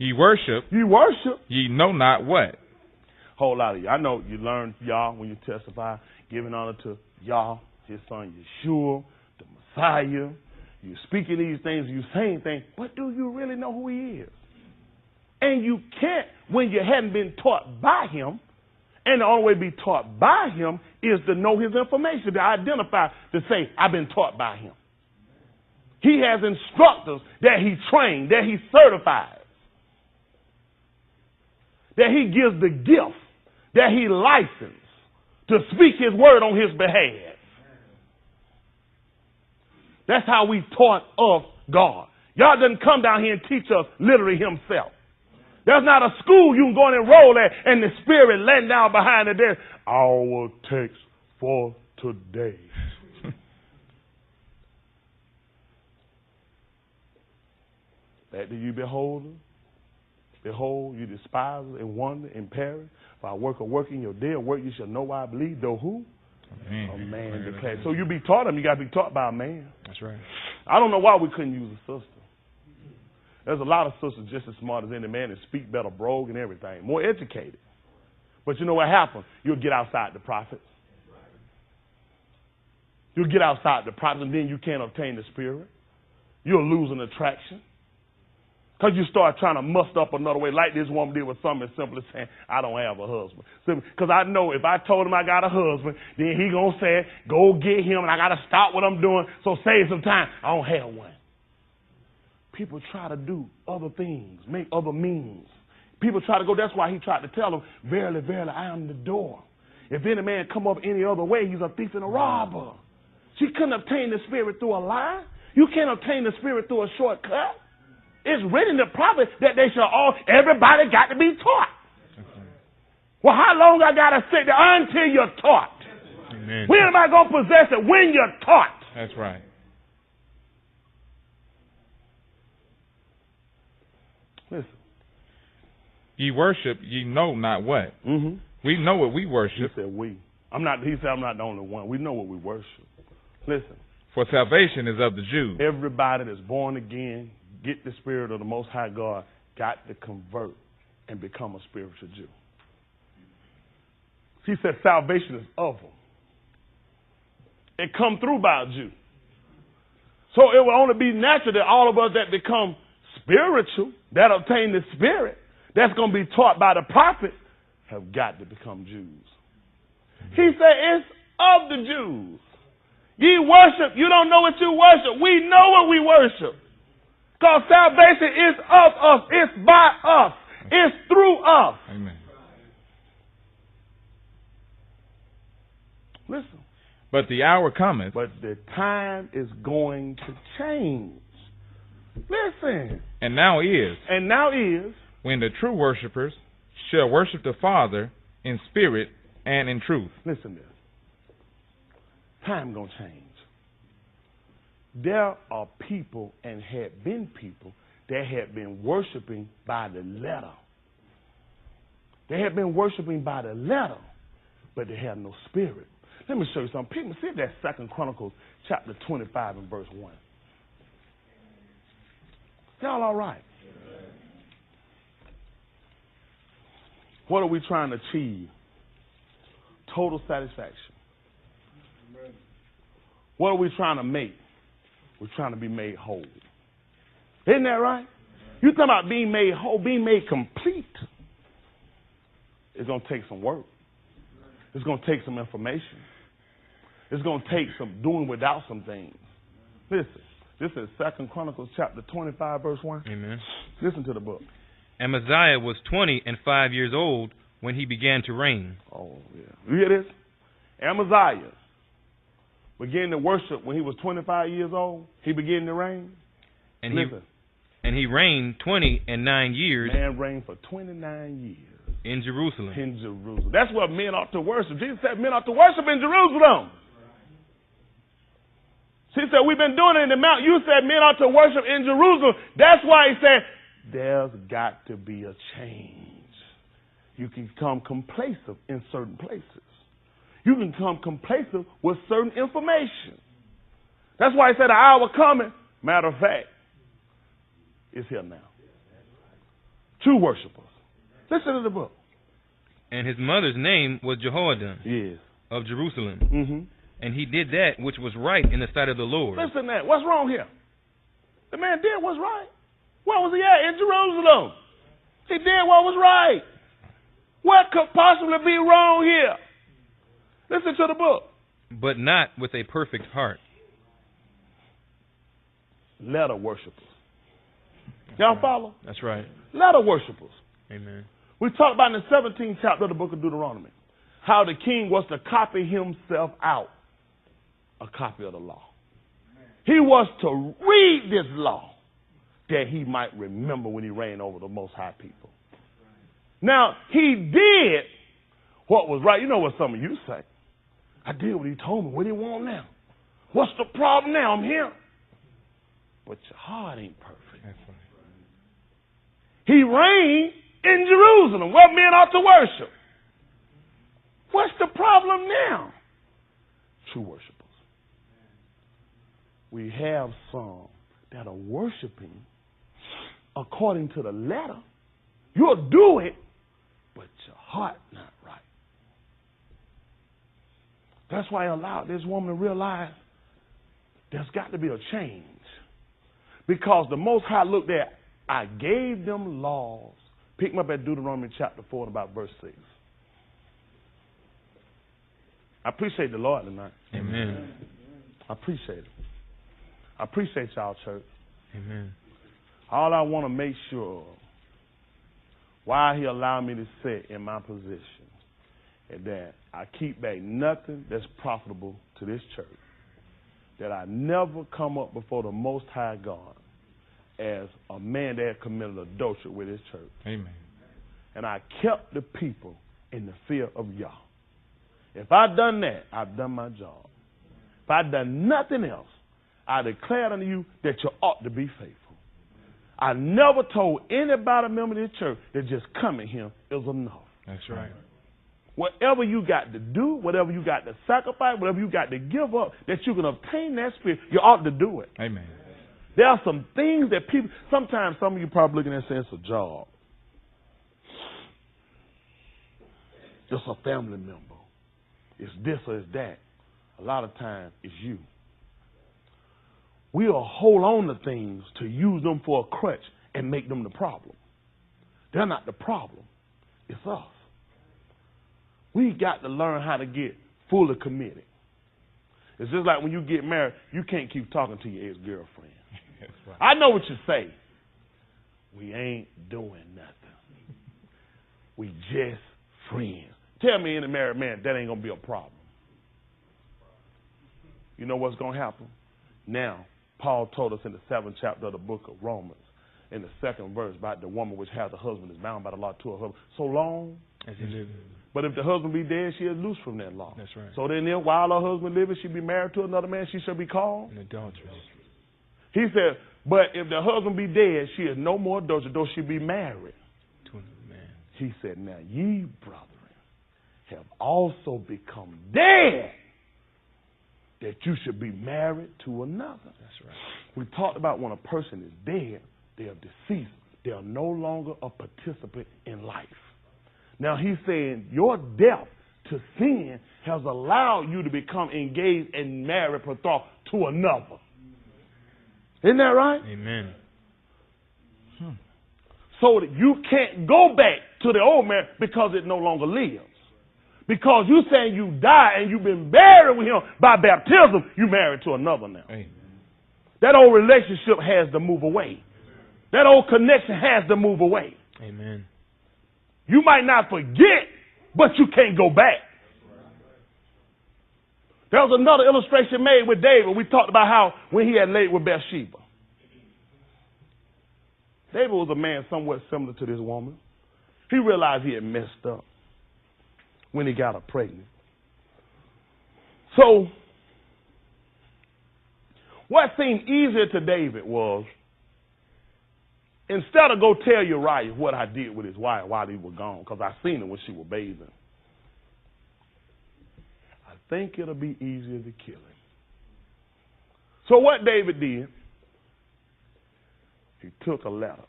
Ye worship. Ye worship. Ye know not what. Whole lot of you. I know you learn Yah when you testify, giving honor to Yah, his son Yeshua, the Messiah. You speaking these things, you saying things, but do you really know who he is? And you can't when you hadn't been taught by him. And the only way to be taught by him is to know his information, to identify, to say, I've been taught by him. He has instructors that he trained, that he certifies, that he gives the gift, that he licensed to speak his word on his behalf. That's how we taught of God. God doesn't come down here and teach us literally himself. There's not a school you can go and enroll at and the Spirit laying down behind the desk. Our text for today. That do you behold? Behold, you despise and wonder and perish. If I work in your day of work, you shall know why I believe. Though who? A man declared. So you be taught him, you got to be taught by a man. That's right. I don't know why we couldn't use a sister. There's a lot of sisters just as smart as any man and speak better, brogue and everything, more educated. But you know what happens? You'll get outside the prophets. You'll get outside the prophets, and then you can't obtain the Spirit. You'll lose an attraction. Because you start trying to muster up another way, like this woman did with something as simple as saying, I don't have a husband. Because I know if I told him I got a husband, then he going to say, go get him, and I got to stop what I'm doing, so save some time. I don't have one. People try to do other things, make other means. People try to go, that's why he tried to tell them, verily, verily, I am the door. If any man come up any other way, he's a thief and a robber. She couldn't obtain the Spirit through a lie. You can't obtain the Spirit through a shortcut. It's written in the prophet that they shall everybody got to be taught. Well, how long I got to sit there until you're taught? Amen. When am I going to possess it? When you're taught. That's right. Listen. Ye worship, ye know not what. Mm-hmm. We know what we worship. He said we. He said I'm not the only one. We know what we worship. Listen. For salvation is of the Jews. Everybody that's born again, get the Spirit of the Most High God, got to convert and become a spiritual Jew. He said salvation is of them. It come through by a Jew. So it will only be natural that all of us that become spiritual, that obtain the Spirit, that's going to be taught by the prophet, have got to become Jews. He said it's of the Jews. Ye worship, you don't know what you worship. We know what we worship. Because salvation is of us. It's by us. It's through us. Amen. Listen. But the hour cometh. But the time is going to change. Listen. And now is. And now is. When the true worshipers shall worship the Father in spirit and in truth. Listen to this. Time going to change. There are people and had been people that had been worshiping by the letter. They had been worshiping by the letter, but they had no spirit. Let me show you something. People, see that 2 Chronicles chapter 25 and verse 1. Y'all all right? What are we trying to achieve? Total satisfaction. What are we trying to make? We're trying to be made whole. Isn't that right? You're talking about being made whole, being made complete. It's going to take some work. It's going to take some information. It's going to take some doing without some things. Listen, this is 2 Chronicles chapter 25, verse 1. Amen. Listen to the book. Amaziah was 25 years old when he began to reign. Oh, yeah. You hear this? Amaziah began to worship when he was 25 years old. He began to reign. And Listen. he reigned 29 years. Man reigned for 29 years. In Jerusalem. In Jerusalem. That's what men ought to worship. Jesus said men ought to worship in Jerusalem. She said, we've been doing it in the mountain. You said men ought to worship in Jerusalem. That's why he said, there's got to be a change. You can become complacent in certain places. You can become complacent with certain information. That's why he said, the hour coming. Matter of fact, it's here now. True worshipers. Listen to the book. And his mother's name was Jehoiadan Yes. of Jerusalem. Mm-hmm. And he did that which was right in the sight of the Lord. Listen to that. What's wrong here? The man did what's right. Where was he at? In Jerusalem. He did what was right. What could possibly be wrong here? Listen to the book. But not with a perfect heart. Letter worshipers. Y'all follow? That's right. Letter worshipers. Amen. We talked about in the 17th chapter of the book of Deuteronomy how the king was to copy himself out a copy of the law. He was to read this law that he might remember when he reigned over the Most High people. Now, he did what was right. You know what some of you say. I did what he told me. What do you want now? What's the problem now? I'm here. But your heart ain't perfect. That's right. He reigned in Jerusalem where men ought to worship. What's the problem now? True worshipers. We have some that are worshiping according to the letter. You'll do it, but your heart not right. That's why I allowed this woman to realize there's got to be a change. Because the Most High looked at, I gave them laws. Pick them up at Deuteronomy chapter 4 and about verse 6. I appreciate the Lord tonight. Amen. I appreciate it. I appreciate y'all, church. Amen. All I want to make sure why he allowed me to sit in my position is that I keep back nothing that's profitable to this church, that I never come up before the Most High God as a man that had committed adultery with his church. Amen. And I kept the people in the fear of Yah. If I'd done that, I've done my job. If I'd done nothing else, I declared unto you that you ought to be faithful. I never told anybody, member of this church, that just coming here is enough. That's right. Whatever you got to do, whatever you got to sacrifice, whatever you got to give up, that you can obtain that spirit, you ought to do it. Amen. There are some things that people, sometimes some of you probably looking at saying it's a job. It's a family member. It's this or it's that. A lot of times it's you. We'll hold on to things to use them for a crutch and make them the problem. They're not the problem. It's us. We got to learn how to get fully committed. It's just like when you get married, you can't keep talking to your ex-girlfriend. That's right. I know what you say. We ain't doing nothing. We just friends. Tell me any married man that ain't going to be a problem. You know what's going to happen? Now, Paul told us in the 7th chapter of the book of Romans, in the 2nd verse, about the woman which has a husband is bound by the law to her husband so long As he lived. But if the husband be dead, she is loose from that law. That's right. So then, while her husband liveth, she be married to another man, she shall be called An adulteress. He said, but if the husband be dead, she is no more adulteress, though she be married. To another man. He said, now ye, brethren, have also become dead, that you should be married to another. That's right. We talked about when a person is dead, they are deceased. They are no longer a participant in life. Now he's saying your death to sin has allowed you to become engaged and married per thought to another. Isn't that right? Amen. So that you can't go back to the old man because it no longer lives. Because you saying you die and you've been buried with him by baptism, you married to another now. Amen. That old relationship has to move away. That old connection has to move away. Amen. You might not forget, but you can't go back. There was another illustration made with David. We talked about how when he had laid with Bathsheba. David was a man somewhat similar to this woman. He realized he had messed up when he got her pregnant. So, what seemed easier to David was, instead of go tell Uriah what I did with his wife while he was gone, because I seen her when she was bathing, I think it'll be easier to kill him. So what David did, he took a letter